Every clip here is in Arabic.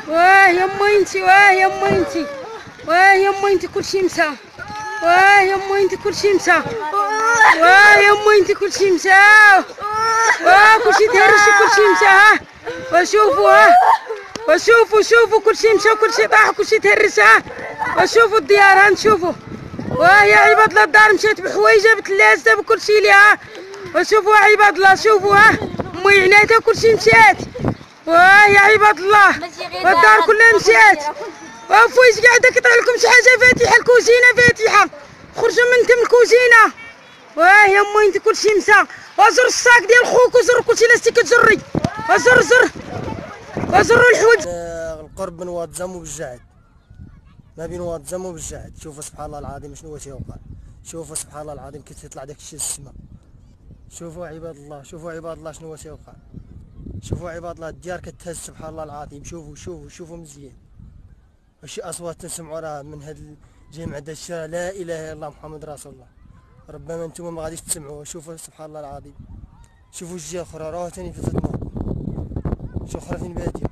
واه يما انتي، واه يما انتي، واه يما انتي كلشي مشى، واه يما انتي كلشي مشى، واه يما انتي كلشي مشى، واه كلشي تهرش وكلشي مشى. ها وشوفوا، ها وشوفوا، شوفوا كلشي مشى وكلشي طاح وكلشي تهرس. ها وشوفوا الديار، ها نشوفوا. واه يا عباد الله الدار مشات بحوايجها بثلاثه بكلشي ليها. وشوفوا يا عباد الله، شوفوا. ها مي عناتها كلشي مشات. واه يا عباد الله والدار كلها مشات. وفويش قاعده كيطلع لكم شي حاجه فاتحه، الكوزينه فاتحه، خرجوا من تم الكوزينه. واه يا امي انت كلشي مسا. وزر الصاك ديال خوك وزر كلشي لاستي كتجري. وزر زر وزروا الحوايج. القرب من واد زم وبالجعد، ما بين واد زم وبالجعد. شوفوا سبحان الله العظيم شنو تيوقع. شوفوا سبحان الله العظيم كيف تطلع داك الشيء للسما. شوفوا عباد الله، شوفوا عباد الله شنو تيوقع. شوفوا عباد الله الديار كتهز سبحان الله العظيم. شوفوا شوفوا شوفوا مزيان. وشي اصوات تسمعوا راه من هاد الجامع دا الشارع. لا اله الا الله محمد رسول الله. ربما انتم ما غاديش تسمعوا. شوفوا سبحان الله العظيم. شوفوا الجهه اخرى راه ثاني في النور. شوفوا اخرى فين باديه.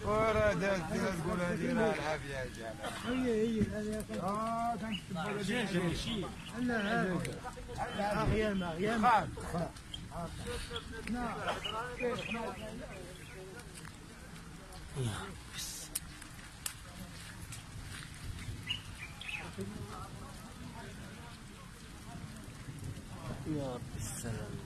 ورا تقول هذه العافيه يا جماعه. هي تنكتب شيء. لا غيام غيام يا رب السلام.